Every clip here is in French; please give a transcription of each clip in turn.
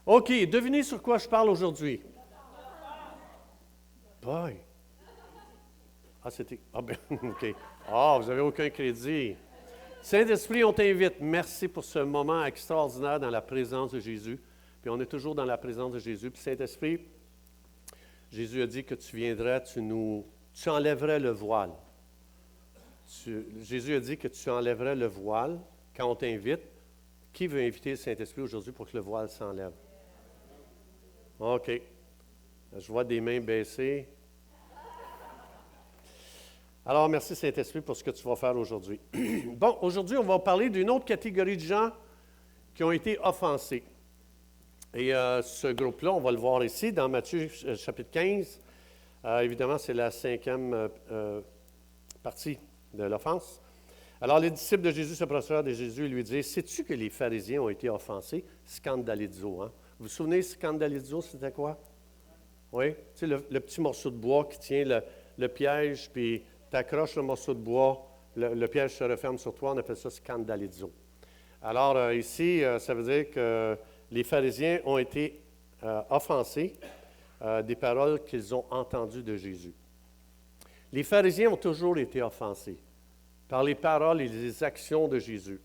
OK, devinez sur quoi je parle aujourd'hui. Boy. Ah, c'était... Ah, ben, OK. Ah, vous n'avez aucun crédit. Saint-Esprit, on t'invite. Merci pour ce moment extraordinaire dans la présence de Jésus. Puis on est toujours dans la présence de Jésus. Puis Saint-Esprit, Jésus a dit que tu viendrais, tu enlèverais le voile. Jésus a dit que tu enlèverais le voile quand on t'invite. Qui veut inviter le Saint-Esprit aujourd'hui pour que le voile s'enlève? OK. Je vois des mains baissées. Alors, merci Saint-Esprit pour ce que tu vas faire aujourd'hui. Bon, aujourd'hui, on va parler d'une autre catégorie de gens qui ont été offensés. Et ce groupe-là, on va le voir ici, dans Matthieu chapitre 15. Évidemment, c'est la 5e partie de l'offense. Alors, les disciples de Jésus s'approchèrent de Jésus et lui disaient, « Sais-tu que les pharisiens ont été offensés? » Scandalizo, hein? Vous vous souvenez, scandalizo, c'était quoi? Oui? Tu sais, le petit morceau de bois qui tient le piège, puis tu accroches le morceau de bois, le piège se referme sur toi, on appelle ça scandalizo. Alors, ici, ça veut dire que les pharisiens ont été offensés des paroles qu'ils ont entendues de Jésus. Les pharisiens ont toujours été offensés par les paroles et les actions de Jésus.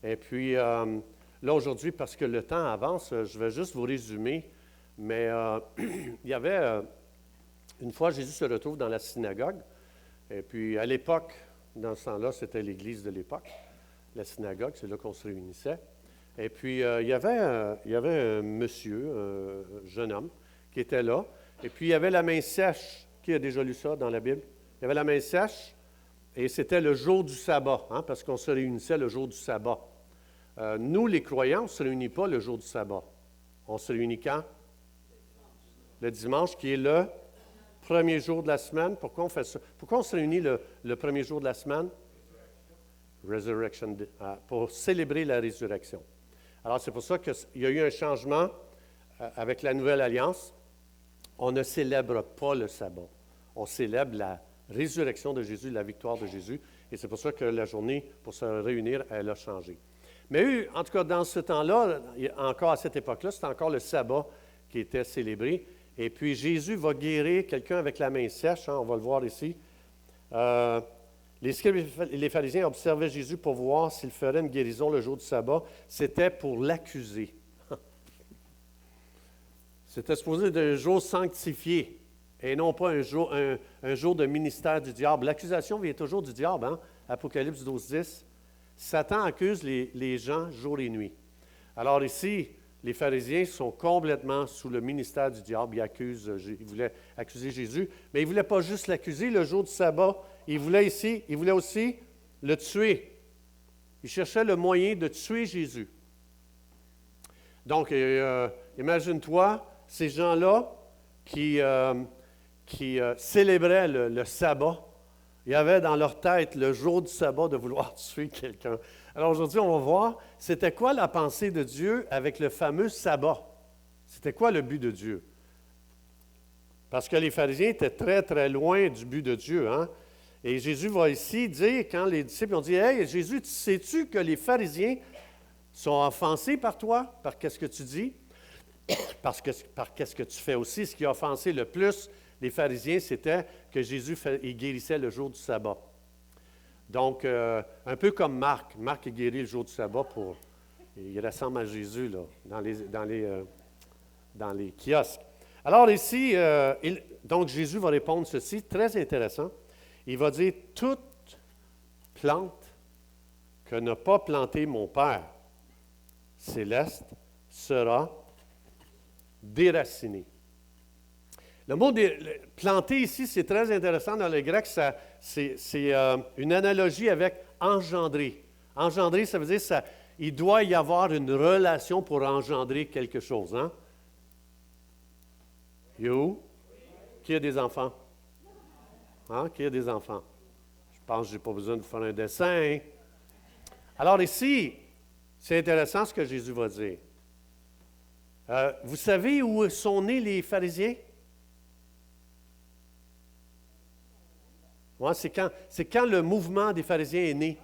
Et puis, là, aujourd'hui, parce que le temps avance, je vais juste vous résumer, mais il y avait, une fois, Jésus se retrouve dans la synagogue, et puis à l'époque, dans ce temps-là, c'était l'église de l'époque, la synagogue, c'est là qu'on se réunissait. Et puis, il y avait un monsieur, un jeune homme, qui était là, et puis il y avait la main sèche. Qui a déjà lu ça dans la Bible? Il y avait la main sèche, et c'était le jour du sabbat, hein, parce qu'on se réunissait le jour du sabbat. Nous, les croyants, on ne se réunit pas le jour du sabbat. On se réunit quand? Le dimanche, qui est le premier jour de la semaine. Pourquoi on fait ça? Pourquoi on se réunit le premier jour de la semaine? Resurrection, pour célébrer la résurrection. Alors, c'est pour ça qu'il y a eu un changement avec la Nouvelle Alliance. On ne célèbre pas le sabbat. On célèbre la résurrection de Jésus, la victoire de Jésus. Et c'est pour ça que la journée, pour se réunir, elle a changé. Mais en tout cas, dans ce temps-là, encore à cette époque-là, c'était encore le sabbat qui était célébré. Et puis, Jésus va guérir quelqu'un avec la main sèche, hein, on va le voir ici. Les scribes et les pharisiens observaient Jésus pour voir s'il ferait une guérison le jour du sabbat. C'était pour l'accuser. C'était supposé être un jour sanctifié et non pas un jour de ministère du diable. L'accusation vient toujours du diable, hein? Apocalypse 12:10. Satan accuse les gens jour et nuit. Alors ici, les pharisiens sont complètement sous le ministère du diable. Ils voulaient accuser Jésus, mais ils ne voulaient pas juste l'accuser le jour du sabbat. Ils voulaient aussi le tuer. Ils cherchaient le moyen de tuer Jésus. Donc, imagine-toi, ces gens-là qui célébraient le sabbat, il y avait dans leur tête le jour du sabbat de vouloir tuer quelqu'un. Alors aujourd'hui, on va voir, c'était quoi la pensée de Dieu avec le fameux sabbat? C'était quoi le but de Dieu? Parce que les pharisiens étaient très, très loin du but de Dieu, hein? Et Jésus va ici dire, quand les disciples ont dit, « Hey, Jésus, sais-tu que les pharisiens sont offensés par toi, par qu'est-ce que tu dis? » Par qu'est-ce que tu fais aussi? Ce qui a offensé le plus les pharisiens, c'était que Jésus il guérissait le jour du sabbat. Donc, un peu comme Marc. Marc, il guérit le jour du sabbat il ressemble à Jésus là, dans les kiosques. Alors ici, donc Jésus va répondre ceci, très intéressant. Il va dire, « Toute plante que n'a pas planté mon Père céleste sera déracinée. » Le mot planter ici, c'est très intéressant dans le grec, c'est une analogie avec engendrer. Engendrer, ça veut dire il doit y avoir une relation pour engendrer quelque chose. Hein? You? Qui a des enfants? Hein? Qui a des enfants? Je pense que je n'ai pas besoin de faire un dessin. Alors ici, c'est intéressant ce que Jésus va dire. Vous savez où sont nés les pharisiens? Ouais, c'est quand le mouvement des pharisiens est né.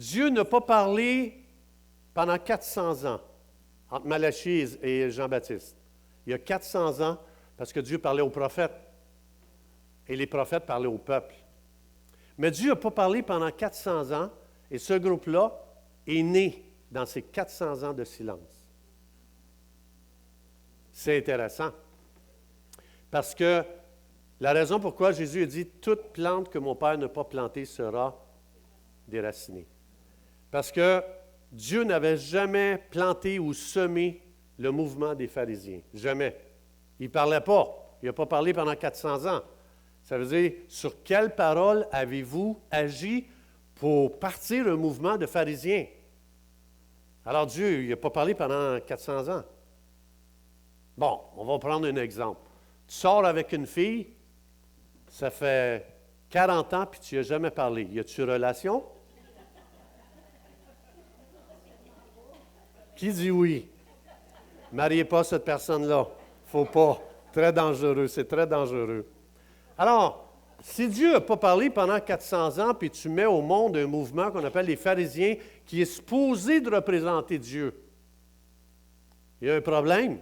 Dieu n'a pas parlé pendant 400 ans entre Malachie et Jean-Baptiste. Il y a 400 ans, parce que Dieu parlait aux prophètes et les prophètes parlaient au peuple. Mais Dieu n'a pas parlé pendant 400 ans et ce groupe-là est né dans ces 400 ans de silence. C'est intéressant. Parce que la raison pourquoi Jésus a dit « Toute plante que mon Père n'a pas plantée sera déracinée ». Parce que Dieu n'avait jamais planté ou semé le mouvement des pharisiens. Jamais. Il ne parlait pas. Il n'a pas parlé pendant 400 ans. Ça veut dire, sur quelle parole avez-vous agi pour partir un mouvement de pharisiens? Alors Dieu, il n'a pas parlé pendant 400 ans. Bon, on va prendre un exemple. Tu sors avec une fille, ça fait 40 ans, puis tu n'y as jamais parlé. Y a-tu relation? Qui dit oui? Mariez pas cette personne-là. Faut pas. Très dangereux, c'est très dangereux. Alors, si Dieu n'a pas parlé pendant 400 ans, puis tu mets au monde un mouvement qu'on appelle les pharisiens, qui est supposé de représenter Dieu, il y a un problème.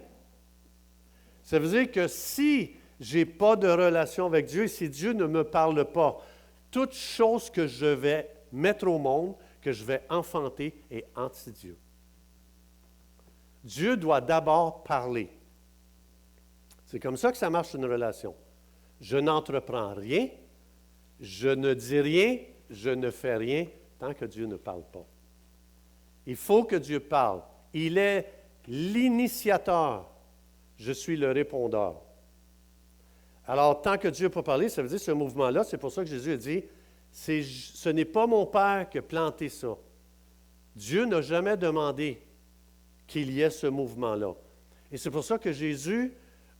Ça veut dire que si je n'ai pas de relation avec Dieu, si Dieu ne me parle pas, toute chose que je vais mettre au monde, que je vais enfanter, est anti-Dieu. Dieu doit d'abord parler. C'est comme ça que ça marche une relation. Je n'entreprends rien, je ne dis rien, je ne fais rien tant que Dieu ne parle pas. Il faut que Dieu parle. Il est l'initiateur. Je suis le répondeur. Alors, tant que Dieu n'a pas parlé, ça veut dire ce mouvement-là, c'est pour ça que Jésus a dit, ce n'est pas mon Père qui a planté ça. Dieu n'a jamais demandé qu'il y ait ce mouvement-là. Et c'est pour ça que Jésus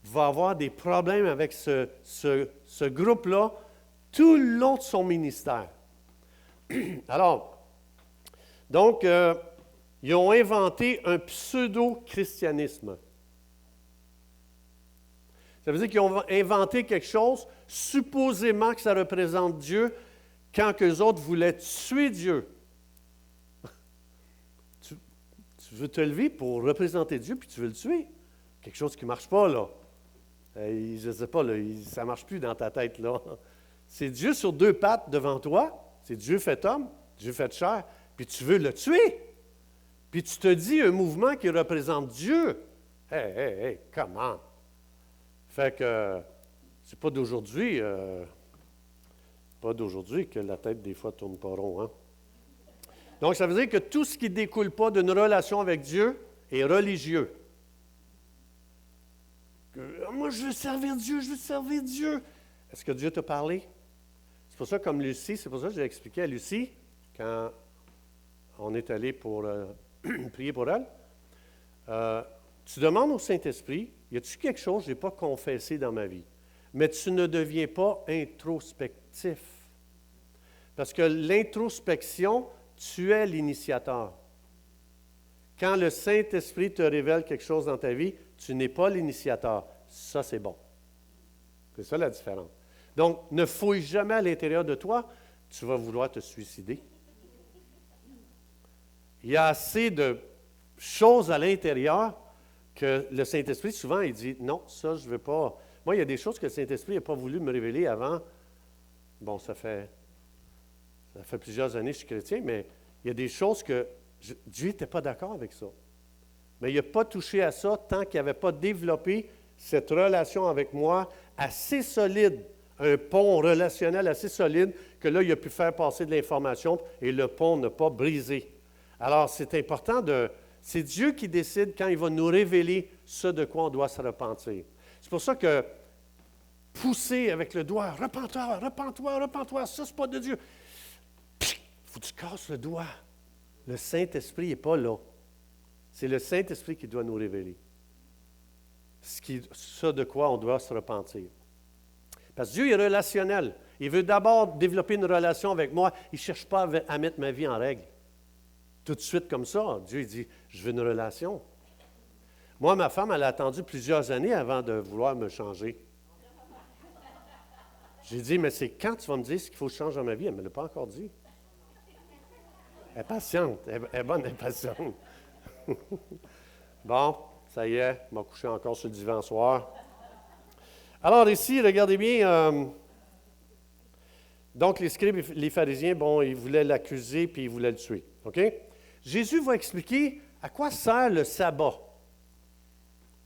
va avoir des problèmes avec ce groupe-là tout le long de son ministère. Alors, donc, ils ont inventé un pseudo-christianisme. Ça veut dire qu'ils ont inventé quelque chose, supposément que ça représente Dieu, quand qu'eux autres voulaient tuer Dieu. Tu veux te lever pour représenter Dieu, puis tu veux le tuer. Quelque chose qui ne marche pas, là. Je ne sais pas, là, ça ne marche plus dans ta tête, là. C'est Dieu sur deux pattes devant toi. C'est Dieu fait homme, Dieu fait chair, puis tu veux le tuer. Puis tu te dis un mouvement qui représente Dieu. Hey, comment? Fait que c'est pas d'aujourd'hui que la tête des fois tourne pas rond, hein? Donc, ça veut dire que tout ce qui ne découle pas d'une relation avec Dieu est religieux. Moi, je veux servir Dieu, je veux servir Dieu. Est-ce que Dieu t'a parlé? C'est pour ça, comme Lucie, c'est pour ça que j'ai expliqué à Lucie, quand on est allé pour prier pour elle, tu demandes au Saint-Esprit, y a-t-il quelque chose que je n'ai pas confessé dans ma vie? Mais tu ne deviens pas introspectif. Parce que l'introspection, tu es l'initiateur. Quand le Saint-Esprit te révèle quelque chose dans ta vie, tu n'es pas l'initiateur. Ça, c'est bon. C'est ça la différence. Donc, ne fouille jamais à l'intérieur de toi, tu vas vouloir te suicider. Il y a assez de choses à l'intérieur que le Saint-Esprit, souvent, il dit, non, ça, je ne veux pas. Moi, il y a des choses que le Saint-Esprit n'a pas voulu me révéler avant. Bon, ça fait plusieurs années que je suis chrétien, mais il y a des choses que Dieu n'était pas d'accord avec ça. Mais il n'a pas touché à ça tant qu'il n'avait pas développé cette relation avec moi assez solide, un pont relationnel assez solide, que là, il a pu faire passer de l'information et le pont n'a pas brisé. Alors, c'est important c'est Dieu qui décide quand il va nous révéler ce de quoi on doit se repentir. C'est pour ça que pousser avec le doigt, repens-toi, repens-toi, repens-toi, ça, c'est pas de Dieu. Il faut que tu casses le doigt. Le Saint-Esprit n'est pas là. C'est le Saint-Esprit qui doit nous révéler ce de quoi on doit se repentir. Parce que Dieu est relationnel. Il veut d'abord développer une relation avec moi. Il ne cherche pas à mettre ma vie en règle. Tout de suite comme ça, Dieu il dit, je veux une relation. Moi, ma femme, elle a attendu plusieurs années avant de vouloir me changer. J'ai dit, mais c'est quand tu vas me dire ce qu'il faut que je change dans ma vie? Elle ne me l'a pas encore dit. Elle est patiente. Elle est bonne, elle est patiente. Bon, ça y est, je vais coucher encore sur le divan ce soir. Alors ici, regardez bien, donc les scribes et les pharisiens, bon, ils voulaient l'accuser puis ils voulaient le tuer. OK? Jésus va expliquer à quoi sert le sabbat.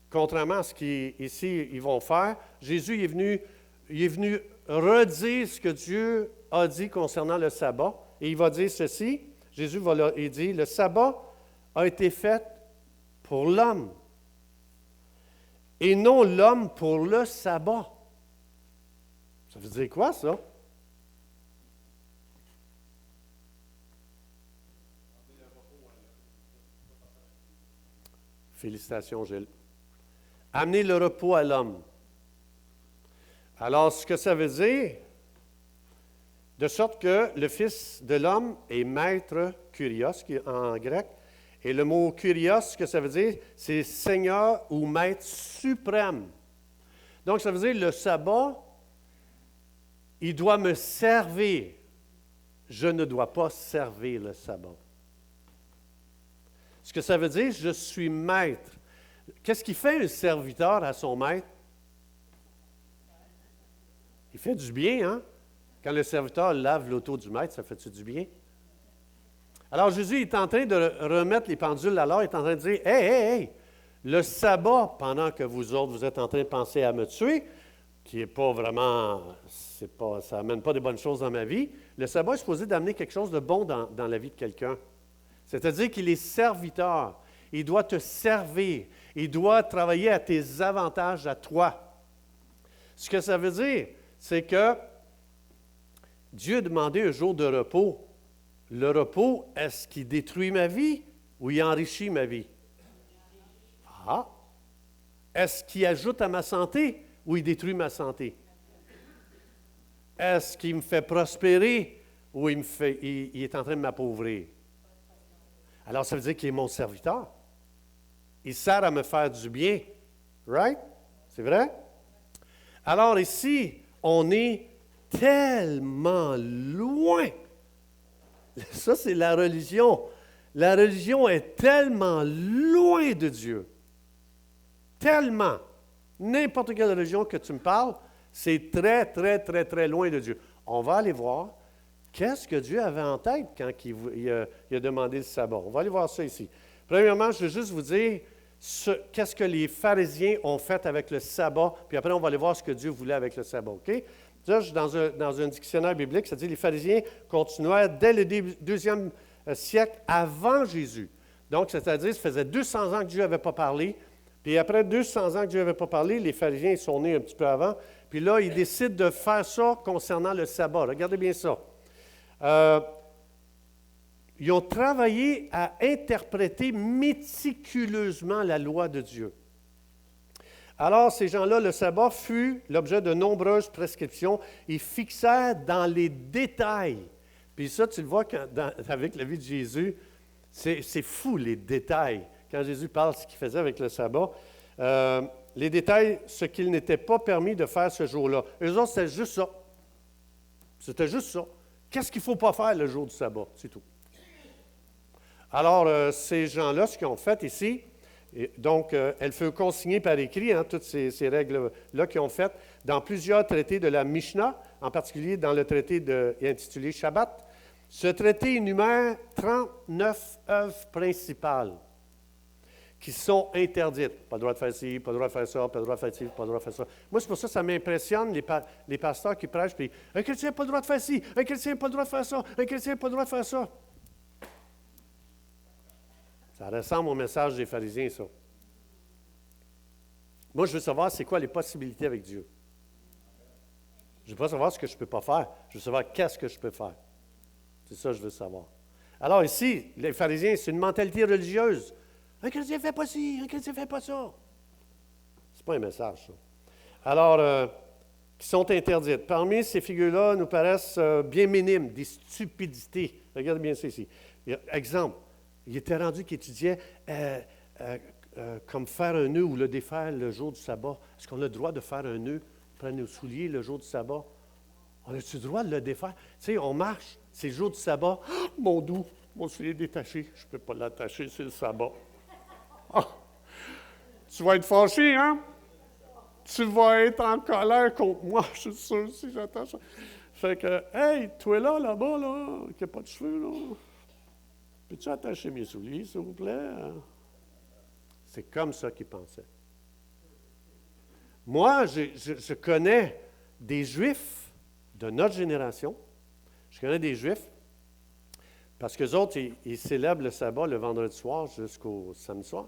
Contrairement à ce qu'ici ils vont faire, Jésus il est venu redire ce que Dieu a dit concernant le sabbat. Et il va dire ceci, Jésus il dit, le sabbat a été fait pour l'homme et non l'homme pour le sabbat. Ça veut dire quoi, ça? Félicitations, Gilles. Amener le repos à l'homme. Alors, ce que ça veut dire, de sorte que le Fils de l'homme est maître kurios, qui est en grec, et le mot kurios, ce que ça veut dire, c'est Seigneur ou maître suprême. Donc, ça veut dire le sabbat, il doit me servir. Je ne dois pas servir le sabbat. Ce que ça veut dire, je suis maître. Qu'est-ce qui fait un serviteur à son maître? Il fait du bien, hein? Quand le serviteur lave l'auto du maître, ça fait-tu du bien? Alors Jésus est en train de remettre les pendules à l'heure, il est en train de dire, « Hey, le sabbat, pendant que vous autres, vous êtes en train de penser à me tuer, qui n'est pas vraiment, ça n'amène pas de bonnes choses dans ma vie, le sabbat est supposé d'amener quelque chose de bon dans la vie de quelqu'un. C'est-à-dire qu'il est serviteur. Il doit te servir. Il doit travailler à tes avantages à toi. Ce que ça veut dire, c'est que Dieu a demandé un jour de repos. Le repos, est-ce qu'il détruit ma vie ou il enrichit ma vie? Ah! Est-ce qu'il ajoute à ma santé ou il détruit ma santé? Est-ce qu'il me fait prospérer ou il est en train de m'appauvrir? Alors, ça veut dire qu'il est mon serviteur. Il sert à me faire du bien. Right? C'est vrai? Alors ici, on est tellement loin. Ça, c'est la religion. La religion est tellement loin de Dieu. Tellement. N'importe quelle religion que tu me parles, c'est très, très, très, très loin de Dieu. On va aller voir qu'est-ce que Dieu avait en tête quand il a demandé le sabbat. On va aller voir ça ici. Premièrement, je veux juste vous dire qu'est-ce que les pharisiens ont fait avec le sabbat, puis après, on va aller voir ce que Dieu voulait avec le sabbat. OK? Là, je suis dans un dictionnaire biblique, ça dit les pharisiens continuèrent dès le deuxième siècle avant Jésus. Donc, c'est-à-dire, ça faisait 200 ans que Dieu n'avait pas parlé. Puis après 200 ans que Dieu n'avait pas parlé, les pharisiens ils sont nés un petit peu avant. Puis là, ils décident de faire ça concernant le sabbat. Regardez bien ça. Ils ont travaillé à interpréter méticuleusement la loi de Dieu. Alors, ces gens-là, le sabbat fut l'objet de nombreuses prescriptions. Ils fixèrent dans les détails. Puis ça, tu le vois avec la vie de Jésus, c'est fou les détails. Quand Jésus parle de ce qu'il faisait avec le sabbat, les détails, ce qu'il n'était pas permis de faire ce jour-là. Eux autres, c'était juste ça. C'était juste ça. Qu'est-ce qu'il ne faut pas faire le jour du sabbat? C'est tout. Alors, ces gens-là, ce qu'ils ont fait ici, donc, elles furent consignées par écrit, toutes ces règles-là qu'ils ont faites, dans plusieurs traités de la Mishnah, en particulier dans le traité intitulé Shabbat. Ce traité énumère 39 œuvres principales qui sont interdites. Pas le droit de faire ci, pas le droit de faire ça, pas le droit de faire ci, pas le droit de faire ça. Moi, c'est pour ça que ça m'impressionne, les pasteurs qui prêchent, puis un chrétien n'a pas le droit de faire ci, un chrétien n'a pas le droit de faire ça, un chrétien n'a pas le droit de faire ça. Ça ressemble au message des pharisiens, ça. Moi, je veux savoir c'est quoi les possibilités avec Dieu. Je ne veux pas savoir ce que je ne peux pas faire. Je veux savoir qu'est-ce que je peux faire. C'est ça que je veux savoir. Alors ici, les pharisiens, c'est une mentalité religieuse. Un chrétien ne fait pas ci, un chrétien ne fait pas ça. Ce n'est pas un message, ça. Alors, qui sont interdites. Parmi ces figures-là nous paraissent bien minimes, des stupidités. Regardez bien ça ici. Exemple, il était rendu qu'il étudiait comme faire un nœud ou le défaire le jour du sabbat. Est-ce qu'on a le droit de faire un nœud, prendre nos souliers le jour du sabbat? On a-tu le droit de le défaire? Tu sais, on marche, c'est le jour du sabbat. Oh, mon doux, Mon soulier détaché, je ne peux pas l'attacher, c'est le sabbat. Ah, tu vas être fâché, hein? Tu vas être en colère contre moi, je suis sûr, si j'attache ça. Fait que, hey, toi là-bas, là, qui n'a pas de cheveux, là, peux-tu attacher mes souliers, s'il vous plaît? C'est comme ça qu'il pensait. Moi, je connais des Juifs de notre génération. Je connais des Juifs parce qu'eux autres, ils célèbrent le sabbat le vendredi soir jusqu'au samedi soir.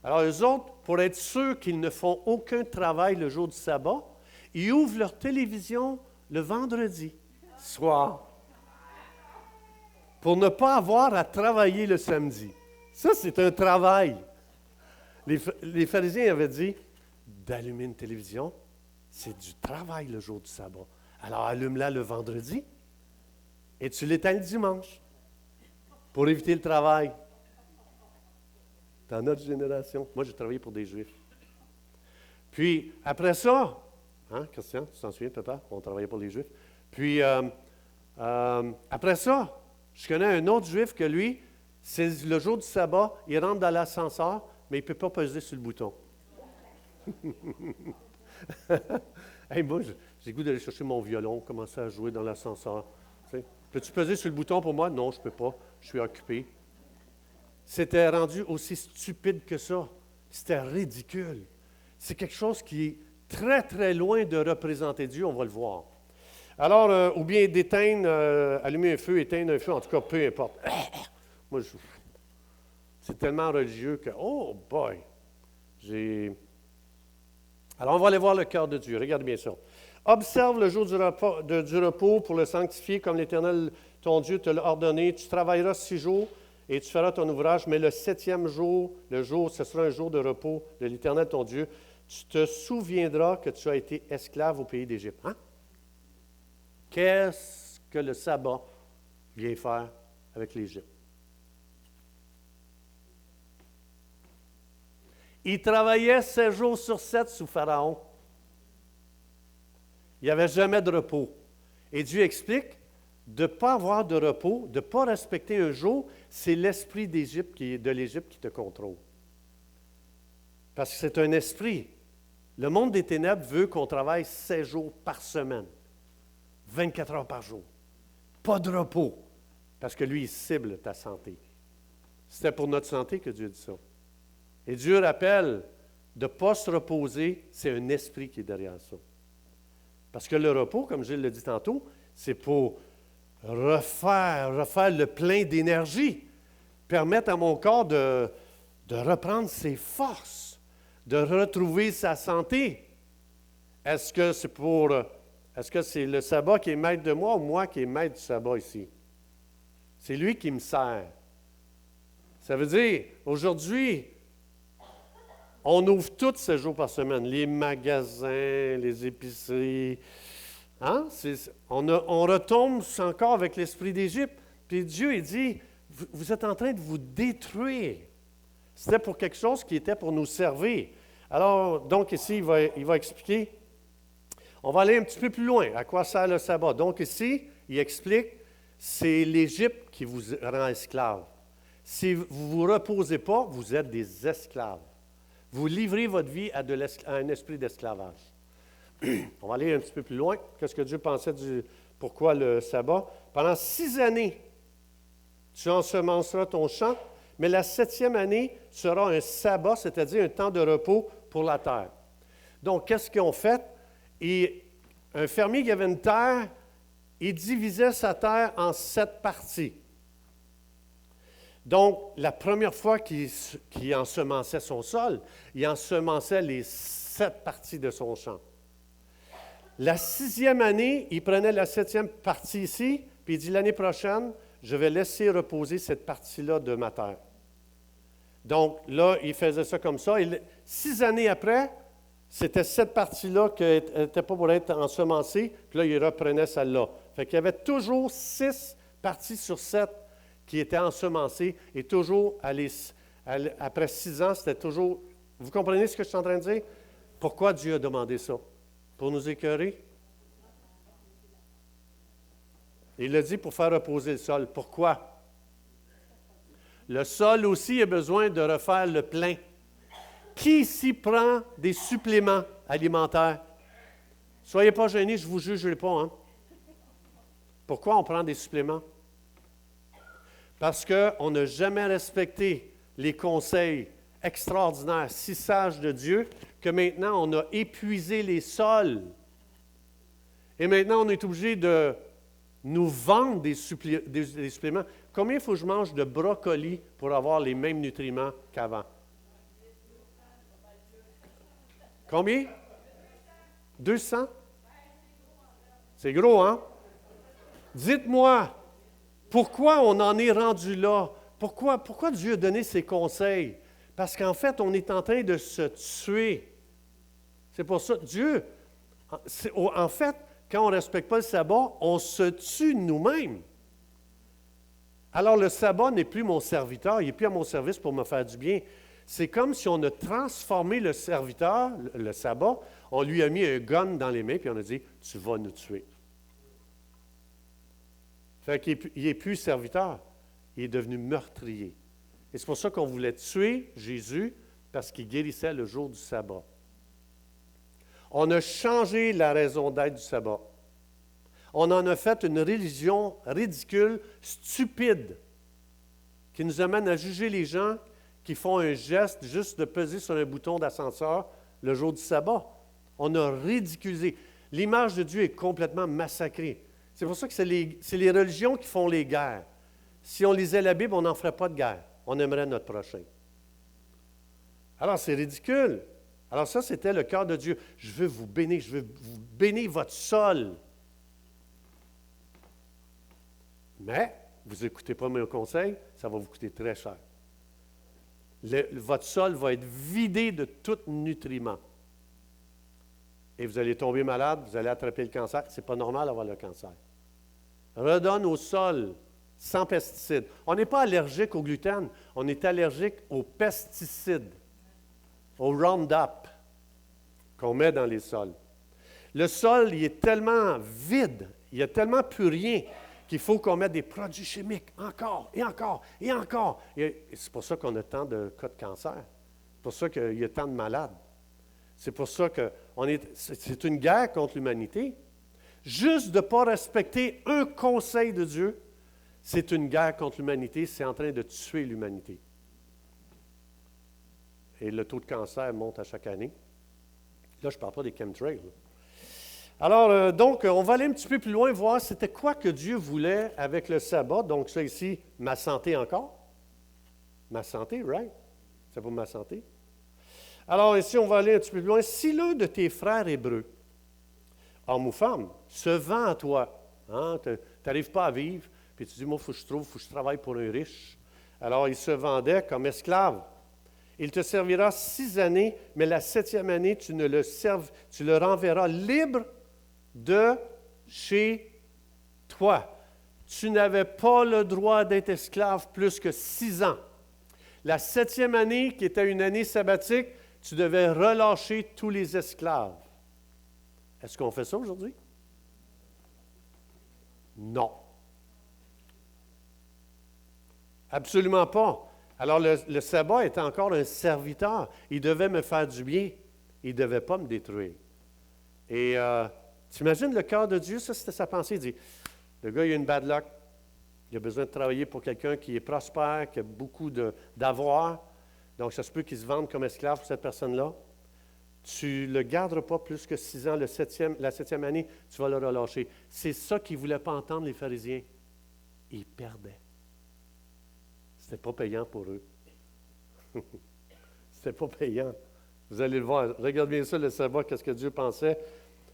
Alors, eux autres, pour être sûrs qu'ils ne font aucun travail le jour du sabbat, ils ouvrent leur télévision le vendredi soir pour ne pas avoir à travailler le samedi. Ça, c'est un travail. Les pharisiens avaient dit, d'allumer une télévision, c'est du travail le jour du sabbat. Alors, allume-la le vendredi et tu l'éteins le dimanche pour éviter le travail. Dans notre génération. Moi, j'ai travaillé pour des Juifs. Puis, après ça, hein, Christian, tu t'en souviens, papa? On travaillait pour les Juifs. Puis, après ça, je connais un autre Juif que lui, c'est le jour du sabbat, il rentre dans l'ascenseur, mais il ne peut pas peser sur le bouton. Hey, moi, j'ai le goût d'aller chercher mon violon, commencer à jouer dans l'ascenseur. Tu sais, peux-tu peser sur le bouton pour moi? Non, je ne peux pas. Je suis occupé. C'était rendu aussi stupide que ça. C'était ridicule. C'est quelque chose qui est très, très loin de représenter Dieu, on va le voir. Alors, ou bien d'éteindre, allumer un feu, éteindre un feu, en tout cas, peu importe. Moi, c'est tellement religieux que, oh boy, Alors, on va aller voir le cœur de Dieu. Regarde bien ça. Observe le jour du repos pour le sanctifier comme l'Éternel, ton Dieu, te l'a ordonné. Tu travailleras 6 jours et tu feras ton ouvrage, mais le 7e jour, ce sera un jour de repos de l'Éternel, ton Dieu. Tu te souviendras que tu as été esclave au pays d'Égypte. Hein? Qu'est-ce que le sabbat vient faire avec l'Égypte? Il travaillait 7 jours sur 7 sous Pharaon. Il n'y avait jamais de repos. Et Dieu explique, de ne pas avoir de repos, de ne pas respecter un jour, c'est l'esprit de l'Égypte qui te contrôle. Parce que c'est un esprit. Le monde des ténèbres veut qu'on travaille 7 jours par semaine, 24 heures par jour. Pas de repos, parce que lui, il cible ta santé. C'était pour notre santé que Dieu dit ça. Et Dieu rappelle de ne pas se reposer, c'est un esprit qui est derrière ça. Parce que le repos, comme Gilles l'a dit tantôt, c'est pour refaire le plein d'énergie, permettre à mon corps de reprendre ses forces, de retrouver sa santé. Est-ce que c'est le sabbat qui est maître de moi ou moi qui est maître du sabbat ici? C'est lui qui me sert. Ça veut dire, aujourd'hui, on ouvre tous 7 jours par semaine, les magasins, les épiceries. Hein? On retombe encore avec l'esprit d'Égypte. Puis Dieu, il dit, vous êtes en train de vous détruire. C'était pour quelque chose qui était pour nous servir. Alors, donc ici, il va expliquer. On va aller un petit peu plus loin. À quoi sert le sabbat? Donc ici, il explique, c'est l'Égypte qui vous rend esclave. Si vous ne vous reposez pas, vous êtes des esclaves. Vous livrez votre vie à un esprit d'esclavage. On va aller un petit peu plus loin. Qu'est-ce que Dieu pensait pourquoi le sabbat? Pendant 6 années, tu ensemenceras ton champ, mais la 7e année sera un sabbat, c'est-à-dire un temps de repos pour la terre. Donc, qu'est-ce qu'ils ont fait? Un fermier qui avait une terre, il divisait sa terre en 7 parties. Donc, la première fois qu'il ensemençait son sol, il ensemençait les 7 parties de son champ. La 6e année, il prenait la 7e partie ici, puis il dit, l'année prochaine, je vais laisser reposer cette partie-là de ma terre. Donc, là, il faisait ça comme ça. Et 6 années après, c'était cette partie-là qui n'était pas pour être ensemencée, puis là, il reprenait celle-là. Fait qu'il y avait toujours 6 parties sur 7 qui étaient ensemencées, et toujours, après 6 ans, c'était toujours... Vous comprenez ce que je suis en train de dire? Pourquoi Dieu a demandé ça? Pour nous écœurer? Il l'a dit pour faire reposer le sol. Pourquoi? Le sol aussi a besoin de refaire le plein. Qui ici prend des suppléments alimentaires? Soyez pas gênés, je ne vous jugerai pas. Hein? Pourquoi on prend des suppléments? Parce qu'on n'a jamais respecté les conseils extraordinaires, si sages de Dieu, que maintenant on a épuisé les sols. Et maintenant on est obligé de nous vendre des suppléments. Combien il faut que je mange de brocoli pour avoir les mêmes nutriments qu'avant? Combien? 200? C'est gros, hein? Dites-moi, pourquoi on en est rendu là? Pourquoi Dieu a donné ces conseils? Parce qu'en fait, on est en train de se tuer. C'est pour ça, Dieu, en fait, quand on ne respecte pas le sabbat, on se tue nous-mêmes. Alors le sabbat n'est plus mon serviteur, il n'est plus à mon service pour me faire du bien. C'est comme si on a transformé le serviteur, le sabbat, on lui a mis un gun dans les mains, puis on a dit, tu vas nous tuer. Fait qu'il n'est plus serviteur, il est devenu meurtrier. Et c'est pour ça qu'on voulait tuer Jésus, parce qu'il guérissait le jour du sabbat. On a changé la raison d'être du sabbat. On en a fait une religion ridicule, stupide, qui nous amène à juger les gens qui font un geste juste de peser sur un bouton d'ascenseur le jour du sabbat. On a ridiculisé. L'image de Dieu est complètement massacrée. C'est pour ça que c'est les religions qui font les guerres. Si on lisait la Bible, on n'en ferait pas de guerre. On aimerait notre prochain. Alors, c'est ridicule. Alors ça, c'était le cœur de Dieu. Je veux vous bénir, je veux vous bénir votre sol. Mais, vous n'écoutez pas mes conseils, ça va vous coûter très cher. Votre sol va être vidé de tout nutriment. Et vous allez tomber malade, vous allez attraper le cancer. Ce n'est pas normal d'avoir le cancer. Redonne au sol sans pesticides. On n'est pas allergique au gluten, on est allergique aux pesticides, au Roundup qu'on met dans les sols. Le sol, il est tellement vide, il n'y a tellement plus rien qu'il faut qu'on mette des produits chimiques encore, et encore, et encore. Et c'est pour ça qu'on a tant de cas de cancer. C'est pour ça qu'il y a tant de malades. C'est pour ça que c'est une guerre contre l'humanité. Juste de ne pas respecter un conseil de Dieu, c'est une guerre contre l'humanité. C'est en train de tuer l'humanité. Et le taux de cancer monte à chaque année. Là, je ne parle pas des chemtrails. Alors, donc, on va aller un petit peu plus loin, voir c'était quoi que Dieu voulait avec le sabbat. Donc, ça ici, ma santé encore. Ma santé, right? C'est pour ma santé. Alors, ici, on va aller un petit peu plus loin. Si l'un de tes frères hébreux, homme ou femme, se vend à toi, hein, tu n'arrives pas à vivre, puis tu dis, moi, il faut que je travaille pour un riche. Alors, il se vendait comme esclave. Il te servira 6 années, mais la 7e année, tu le renverras libre de chez toi. Tu n'avais pas le droit d'être esclave plus que 6 ans. La 7e année, qui était une année sabbatique, tu devais relâcher tous les esclaves. Est-ce qu'on fait ça aujourd'hui? Non. Absolument pas. Alors, le sabbat était encore un serviteur. Il devait me faire du bien. Il ne devait pas me détruire. Et tu imagines le cœur de Dieu? Ça, c'était sa pensée. Il dit, le gars, il a une bad luck. Il a besoin de travailler pour quelqu'un qui est prospère, qui a beaucoup d'avoir. Donc, ça se peut qu'il se vende comme esclave pour cette personne-là. Tu ne le garderas pas plus que 6 ans. La 7e année, tu vas le relâcher. C'est ça qu'ils ne voulaient pas entendre, les pharisiens. Ils perdaient. Ce n'était pas payant pour eux. Ce n'était pas payant. Vous allez le voir. Regarde bien ça, le sabbat, qu'est-ce que Dieu pensait.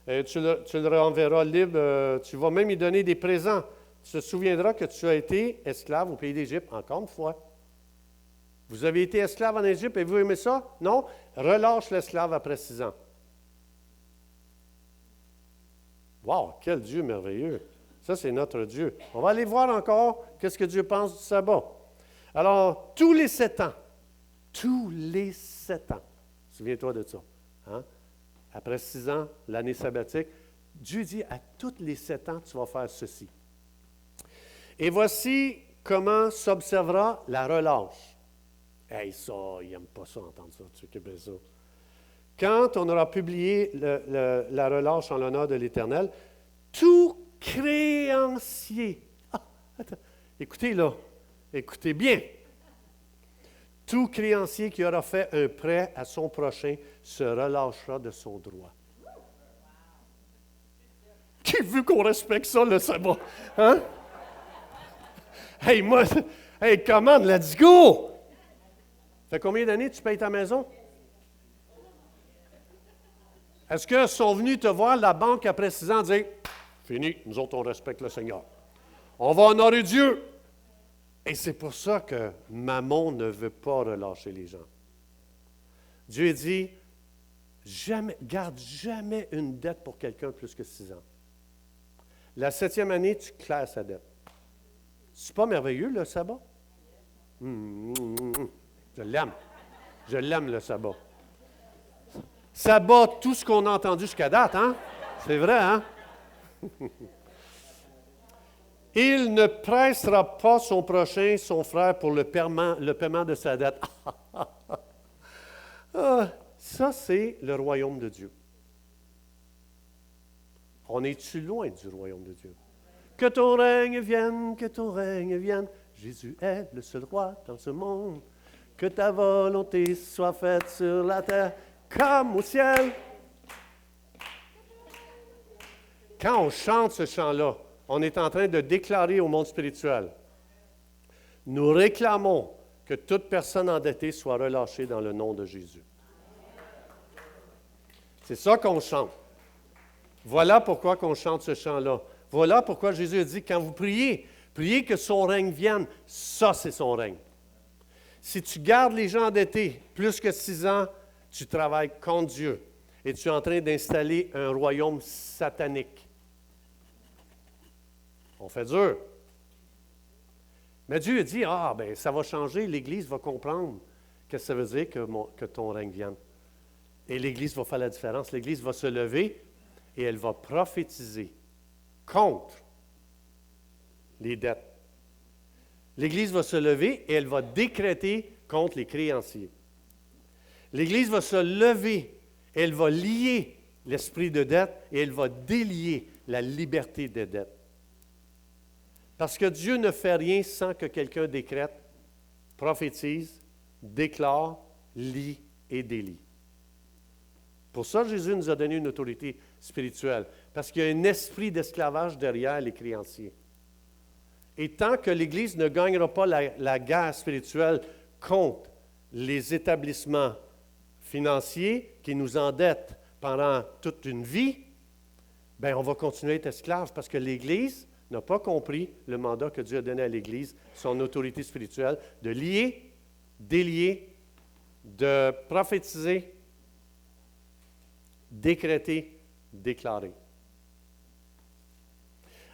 Tu le renverras libre. Tu vas même lui donner des présents. Tu te souviendras que tu as été esclave au pays d'Égypte, encore une fois. Vous avez été esclave en Égypte et vous aimez ça? Non? Relâche l'esclave après 6 ans. Wow, quel Dieu merveilleux! Ça, c'est notre Dieu. On va aller voir encore qu'est-ce que Dieu pense du sabbat. Alors, tous les 7 ans, souviens-toi de ça. Hein? Après 6 ans, l'année sabbatique, Dieu dit à tous les 7 ans, tu vas faire ceci. Et voici comment s'observera la relâche. Hey, ça, ils n'aiment pas ça, entendre ça, tu sais, bien ça. Quand on aura publié la relâche en l'honneur de l'Éternel, tout créancier, attends, écoutez là, écoutez bien, tout créancier qui aura fait un prêt à son prochain se relâchera de son droit. Qui veut qu'on respecte ça, le sabbat? Hein? Hey, moi, hey, commande, let's go! Ça fait combien d'années que tu payes ta maison? Est-ce qu'ils sont venus te voir, la banque, après 6 ans, dire « Fini, nous autres, on respecte le Seigneur. On va honorer Dieu. » Et c'est pour ça que Mammon ne veut pas relâcher les gens. Dieu dit « Garde jamais une dette pour quelqu'un plus que 6 ans. La 7e année, tu claires sa dette. » C'est pas merveilleux, le sabbat? Je l'aime. Je l'aime, le sabbat. Sabbat, tout ce qu'on a entendu jusqu'à date, hein? C'est vrai, hein? Il ne pressera pas son prochain, son frère, pour le paiement de sa dette. Ça, c'est le royaume de Dieu. On est-tu loin du royaume de Dieu? Que ton règne vienne, que ton règne vienne. Jésus est le seul roi dans ce monde. Que ta volonté soit faite sur la terre comme au ciel. Quand on chante ce chant-là, on est en train de déclarer au monde spirituel, nous réclamons que toute personne endettée soit relâchée dans le nom de Jésus. C'est ça qu'on chante. Voilà pourquoi qu'on chante ce chant-là. Voilà pourquoi Jésus a dit, quand vous priez, priez que son règne vienne. Ça, c'est son règne. Si tu gardes les gens endettés plus que 6 ans, tu travailles contre Dieu et tu es en train d'installer un royaume satanique. On fait dur. Mais Dieu a dit, ça va changer, l'Église va comprendre qu'est-ce que ça veut dire que ton règne vienne. Et l'Église va faire la différence. L'Église va se lever et elle va prophétiser contre les dettes. L'Église va se lever et elle va décréter contre les créanciers. L'Église va se lever et elle va lier l'esprit de dette et elle va délier la liberté des dettes. Parce que Dieu ne fait rien sans que quelqu'un décrète, prophétise, déclare, lie et délie. Pour ça, Jésus nous a donné une autorité spirituelle, parce qu'il y a un esprit d'esclavage derrière les créanciers. Et tant que l'Église ne gagnera pas la guerre spirituelle contre les établissements financiers qui nous endettent pendant toute une vie, bien, on va continuer à être esclaves parce que l'Église n'a pas compris le mandat que Dieu a donné à l'Église, son autorité spirituelle, de lier, délier, de prophétiser, décréter, déclarer.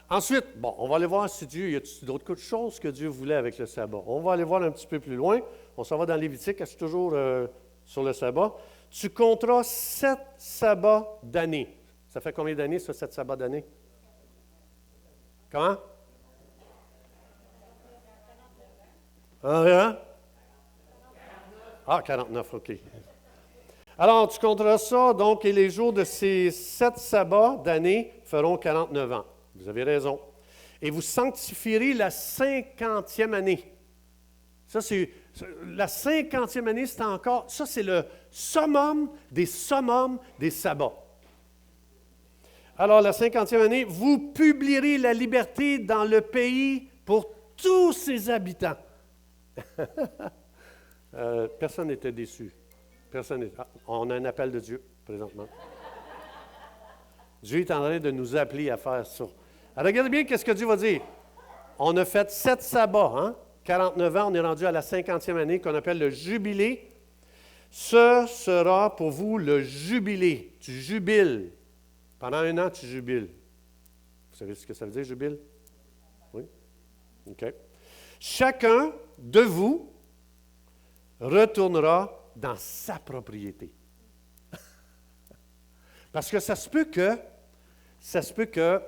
Ensuite, on va aller voir si Dieu, y a d'autres choses que Dieu voulait avec le sabbat. On va aller voir un petit peu plus loin. On s'en va dans Lévitique, c'est toujours sur le sabbat. Tu compteras 7 sabbats d'année. Ça fait combien d'années, ça, 7 sabbats d'année? Comment? Hein? 49, OK. Alors, tu compteras ça, donc, et les jours de ces 7 sabbats d'année feront 49 ans. Vous avez raison. Et vous sanctifierez la 50e année. Ça, c'est la 50e année, c'est encore, ça, c'est le summum des sabbats. Alors, la 50e année, vous publierez la liberté dans le pays pour tous ses habitants. Personne n'était déçu. On a un appel de Dieu, présentement. Dieu est en train de nous appeler à faire ça. Alors, regardez bien ce que Dieu va dire. On a fait 7 sabbats, hein? 49 ans, on est rendu à la 50e année qu'on appelle le jubilé. Ce sera pour vous le jubilé. Tu jubiles. Pendant 1 an, tu jubiles. Vous savez ce que ça veut dire, jubile? Oui? OK. Chacun de vous retournera dans sa propriété. Parce que ça se peut que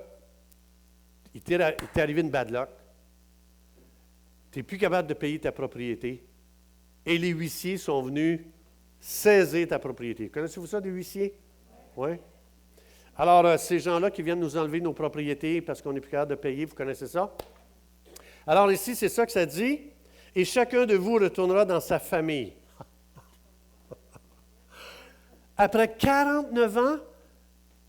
il t'est arrivé une bad luck. tu n'es plus capable de payer ta propriété et les huissiers sont venus saisir ta propriété. Connaissez-vous ça, des huissiers? Oui. Alors, ces gens-là qui viennent nous enlever nos propriétés parce qu'on n'est plus capable de payer, vous connaissez ça? Alors ici, c'est ça que ça dit. Et chacun de vous retournera dans sa famille. Après 49 ans,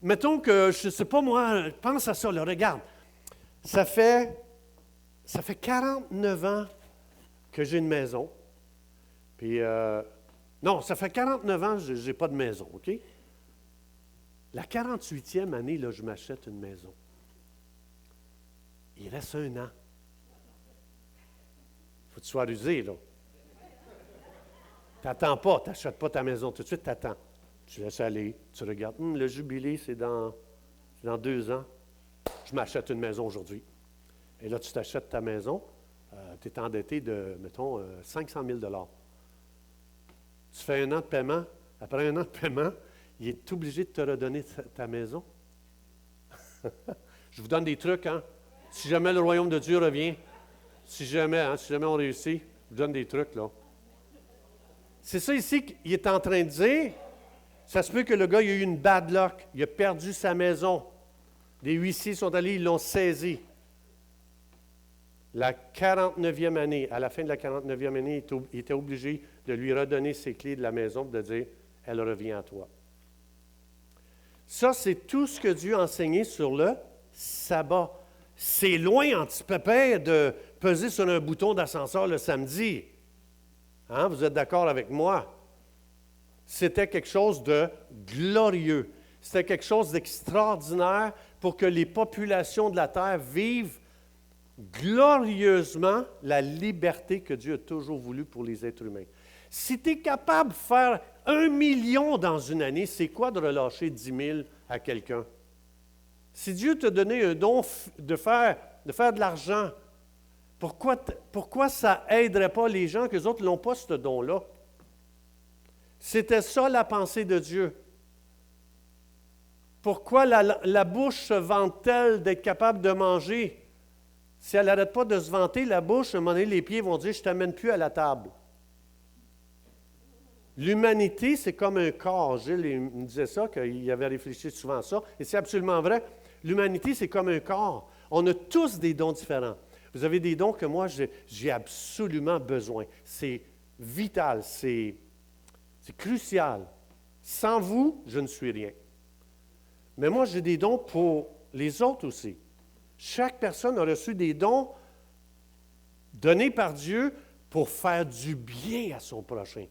mettons que, je ne sais pas moi, pense à ça, là, regarde. Ça fait 49 ans que j'ai une maison. Puis, non, ça fait 49 ans que je n'ai pas de maison, OK? La 48e année, là, je m'achète une maison. Il reste 1 an. Il faut que tu sois rusé, là. Tu n'attends pas, tu n'achètes pas ta maison tout de suite, tu attends. Tu laisses aller, tu regardes. Le jubilé, c'est dans 2 ans. Je m'achète une maison aujourd'hui. Et là, tu t'achètes ta maison. Tu es endetté de, mettons, 500 000 $. Tu fais 1 an de paiement. Après 1 an de paiement, il est obligé de te redonner ta maison. Je vous donne des trucs, hein? Si jamais le royaume de Dieu revient, si jamais on réussit, je vous donne des trucs, là. C'est ça ici qu'il est en train de dire. Ça se peut que le gars, il a eu une bad luck. Il a perdu sa maison. Les huissiers sont allés, ils l'ont saisi. La 49e année, à la fin de la 49e année, il était obligé de lui redonner ses clés de la maison, de dire, elle revient à toi. Ça, c'est tout ce que Dieu a enseigné sur le sabbat. C'est loin, anti-pépère, de peser sur un bouton d'ascenseur le samedi. Hein? Vous êtes d'accord avec moi? C'était quelque chose de glorieux. C'était quelque chose d'extraordinaire pour que les populations de la terre vivent glorieusement la liberté que Dieu a toujours voulu pour les êtres humains. Si tu es capable de faire 1 million dans une année, c'est quoi de relâcher 10 000 à quelqu'un? Si Dieu t'a donné un don de faire de l'argent, pourquoi ça n'aiderait pas les gens qu'eux autres n'ont pas ce don-là? C'était ça la pensée de Dieu. Pourquoi la bouche se vante-t-elle d'être capable de manger? Si elle n'arrête pas de se vanter, la bouche, à un moment donné, les pieds vont dire « je ne t'amène plus à la table ». L'humanité, c'est comme un corps. Gilles il me disait ça, qu'il avait réfléchi souvent à ça, et c'est absolument vrai. L'humanité, c'est comme un corps. On a tous des dons différents. Vous avez des dons que moi, j'ai absolument besoin. C'est vital, c'est crucial. Sans vous, je ne suis rien. Mais moi, j'ai des dons pour les autres aussi. Chaque personne a reçu des dons donnés par Dieu pour faire du bien à son prochain.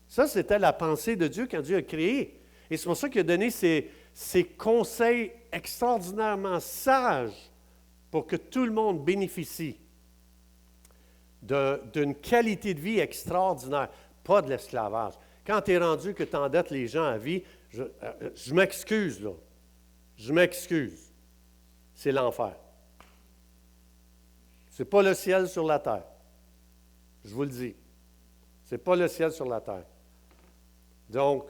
Ça, c'était la pensée de Dieu quand Dieu a créé. Et c'est pour ça qu'il a donné ces conseils extraordinairement sages pour que tout le monde bénéficie d'une qualité de vie extraordinaire, pas de l'esclavage. Quand tu es rendu que tu endettes les gens à vie, je m'excuse, là. Je m'excuse. C'est l'enfer. Ce n'est pas le ciel sur la terre. Je vous le dis. Ce n'est pas le ciel sur la terre. Donc,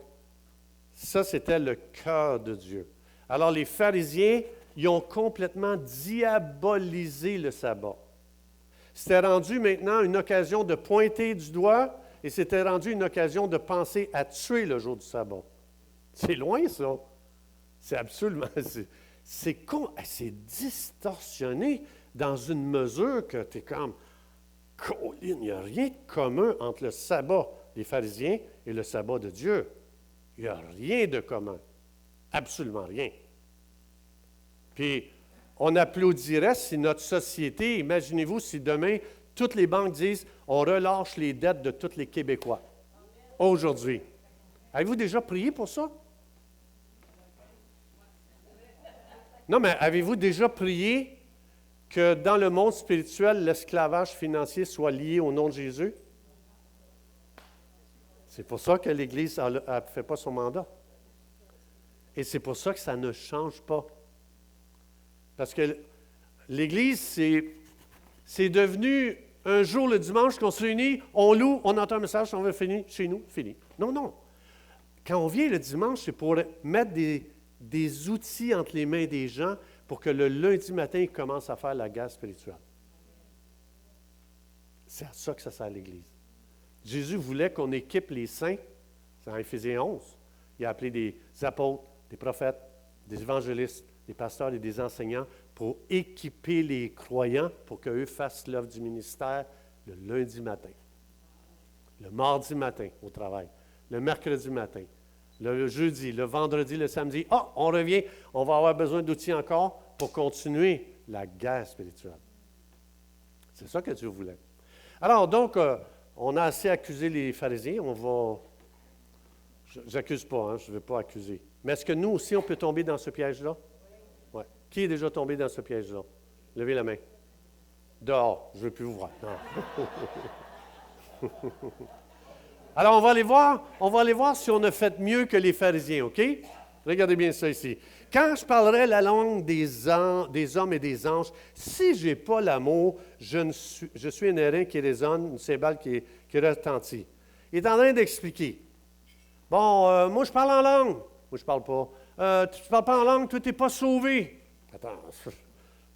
ça, c'était le cœur de Dieu. Alors, les pharisiens, ils ont complètement diabolisé le sabbat. C'était rendu maintenant une occasion de pointer du doigt et c'était rendu une occasion de penser à tuer le jour du sabbat. C'est loin, ça. C'est absolument... C'est distorsionné dans une mesure que tu es comme... Il n'y a rien de commun entre le sabbat des pharisiens et le sabbat de Dieu. Il n'y a rien de commun. Absolument rien. Puis, on applaudirait si notre société, imaginez-vous si demain, toutes les banques disent on relâche les dettes de tous les Québécois. Aujourd'hui. Avez-vous déjà prié pour ça? Non, mais avez-vous déjà prié que dans le monde spirituel, l'esclavage financier soit lié au nom de Jésus? C'est pour ça que l'Église ne fait pas son mandat. Et c'est pour ça que ça ne change pas. Parce que l'Église, c'est devenu un jour le dimanche qu'on se réunit, on loue, on entend un message, on va finir chez nous, fini. Non, non. Quand on vient le dimanche, c'est pour mettre des outils entre les mains des gens pour que le lundi matin, ils commencent à faire la guerre spirituelle. C'est à ça que ça sert l'Église. Jésus voulait qu'on équipe les saints. C'est en Éphésiens 11. Il a appelé des apôtres, des prophètes, des évangélistes, des pasteurs et des enseignants pour équiper les croyants pour qu'eux fassent l'œuvre du ministère le lundi matin, le mardi matin au travail, le mercredi matin, le jeudi, le vendredi, le samedi. Ah, on revient, on va avoir besoin d'outils encore pour continuer la guerre spirituelle. C'est ça que Dieu voulait. Alors, donc, on a assez accusé les pharisiens. On va... J'accuse pas, hein, je ne vais pas accuser. Mais est-ce que nous aussi, on peut tomber dans ce piège-là? Oui. Qui est déjà tombé dans ce piège-là? Levez la main. Dehors, je ne veux plus vous voir. Non. Alors, on va aller voir si on a fait mieux que les pharisiens, OK? Regardez bien ça ici. Quand je parlerai la langue des hommes et des anges, si je n'ai pas l'amour, je suis un airain qui résonne, une cymbale qui retentit. Il est en train d'expliquer. Bon, moi, je parle en langue. Moi, je ne parle pas. Tu ne parles pas en langue, toi, tu n'es pas sauvé. Attends,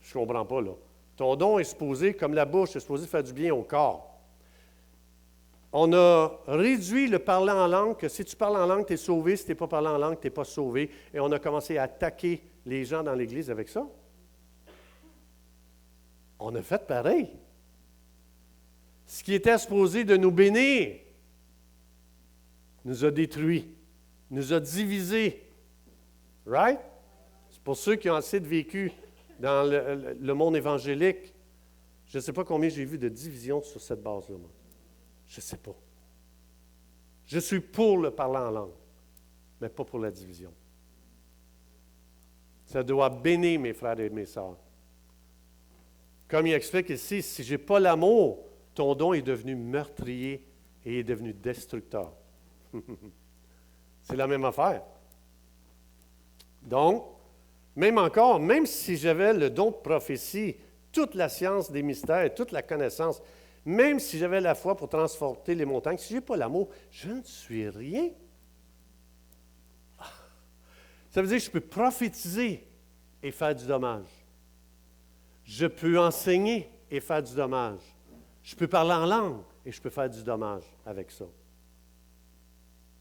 je ne comprends pas, là. Ton don est supposé, comme la bouche, est supposé faire du bien au corps. On a réduit le parler en langue, que si tu parles en langue, tu es sauvé. Si tu n'es pas parlé en langue, tu n'es pas sauvé. Et on a commencé à attaquer les gens dans l'Église avec ça. On a fait pareil. Ce qui était supposé de nous bénir nous a détruits, nous a divisés. Right? C'est pour ceux qui ont assez de vécu dans le monde évangélique. Je ne sais pas combien j'ai vu de divisions sur cette base-là, moi. Je ne sais pas. Je suis pour le parler en langue, mais pas pour la division. Ça doit bénir mes frères et mes sœurs. Comme il explique ici, si je n'ai pas l'amour, ton don est devenu meurtrier et est devenu destructeur. C'est la même affaire. Donc, même si j'avais le don de prophétie, toute la science des mystères, toute la connaissance, même si j'avais la foi pour transporter les montagnes, si je n'ai pas l'amour, je ne suis rien. Ça veut dire que je peux prophétiser et faire du dommage. Je peux enseigner et faire du dommage. Je peux parler en langue et je peux faire du dommage avec ça.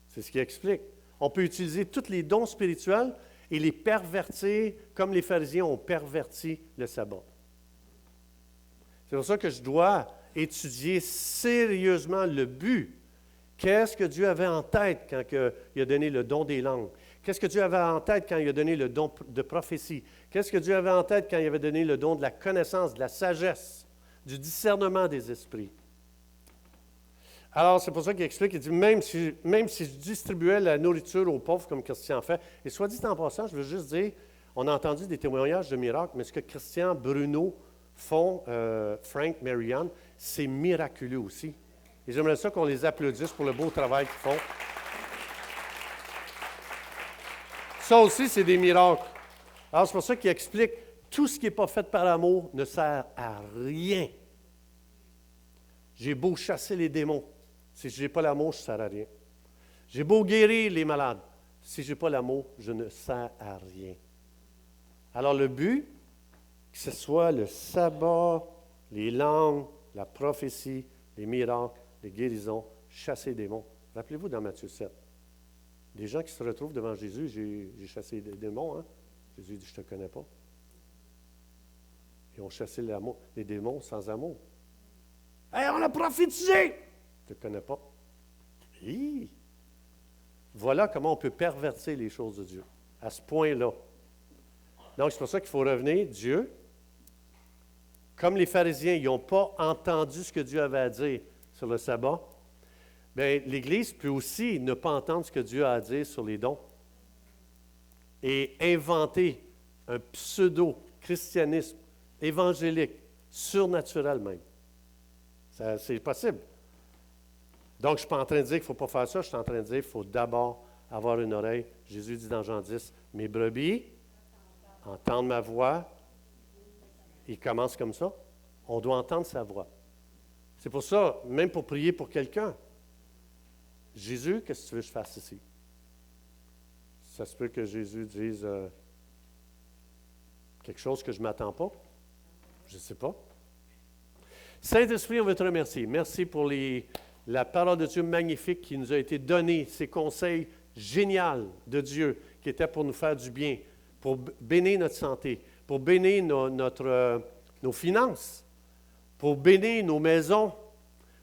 C'est ce qu'il explique. On peut utiliser tous les dons spirituels et les pervertir comme les pharisiens ont perverti le sabbat. C'est pour ça que je dois étudier sérieusement le but. Qu'est-ce que Dieu avait en tête quand il a donné le don des langues? Qu'est-ce que Dieu avait en tête quand il a donné le don de prophétie? Qu'est-ce que Dieu avait en tête quand il avait donné le don de la connaissance, de la sagesse, du discernement des esprits? Alors, c'est pour ça qu'il explique, il dit, même si je distribuais la nourriture aux pauvres comme Christian fait, et soit dit en passant, je veux juste dire, on a entendu des témoignages de miracles, mais ce que Christian, Bruno font, Frank, Marianne, c'est miraculeux aussi. Et j'aimerais ça qu'on les applaudisse pour le beau travail qu'ils font. Ça aussi, c'est des miracles. Alors, c'est pour ça qu'il explique, tout ce qui n'est pas fait par amour ne sert à rien. J'ai beau chasser les démons. Si je n'ai pas l'amour, je ne sers à rien. J'ai beau guérir les malades. Si je n'ai pas l'amour, je ne sers à rien. Alors, le but, que ce soit le sabbat, les langues, la prophétie, les miracles, les guérisons, chasser les démons. Rappelez-vous dans Matthieu 7. Des gens qui se retrouvent devant Jésus, j'ai chassé des démons. Hein? Jésus dit, je ne te connais pas. Ils ont chassé les démons sans amour. Hey, on a prophétisé! Je ne te connais pas. Hi! Voilà comment on peut pervertir les choses de Dieu, à ce point-là. Donc, c'est pour ça qu'il faut revenir, Dieu, comme les pharisiens, ils n'ont pas entendu ce que Dieu avait à dire sur le sabbat, bien, l'Église peut aussi ne pas entendre ce que Dieu a à dire sur les dons et inventer un pseudo-christianisme évangélique, surnaturel même. C'est possible. Donc, je ne suis pas en train de dire qu'il ne faut pas faire ça, je suis en train de dire qu'il faut d'abord avoir une oreille. Jésus dit dans Jean 10, « Mes brebis entendent ma voix. » Il commence comme ça. On doit entendre sa voix. C'est pour ça, même pour prier pour quelqu'un, Jésus, qu'est-ce que tu veux que je fasse ici? Ça se peut que Jésus dise quelque chose que je ne m'attends pas. Je ne sais pas. Saint-Esprit, on veut te remercier. Merci pour la parole de Dieu magnifique qui nous a été donnée, ces conseils géniaux de Dieu qui étaient pour nous faire du bien, pour bénir notre santé, pour bénir nos finances, pour bénir nos maisons,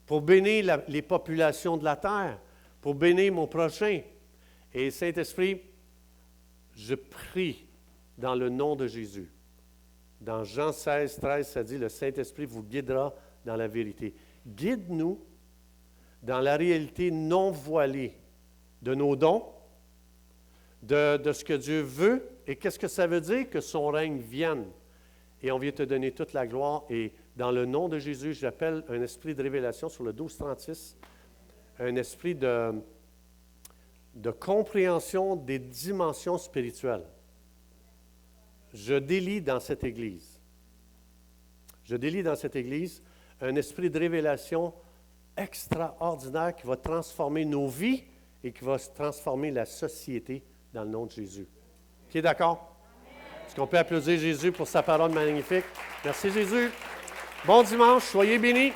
pour bénir les populations de la terre, pour bénir mon prochain. Et Saint-Esprit, je prie dans le nom de Jésus. Dans Jean 16, 13, ça dit, le Saint-Esprit vous guidera dans la vérité. Guide-nous dans la réalité non voilée de nos dons, de ce que Dieu veut. Et qu'est-ce que ça veut dire? Que son règne vienne. Et on vient te donner toute la gloire. Et dans le nom de Jésus, j'appelle un esprit de révélation sur le 1236, un esprit de compréhension des dimensions spirituelles. Je délie dans cette Église. Je délie dans cette Église un esprit de révélation extraordinaire qui va transformer nos vies et qui va transformer la société dans le nom de Jésus. Qui est d'accord? Est-ce qu'on peut applaudir Jésus pour sa parole magnifique? Merci Jésus. Bon dimanche, soyez bénis.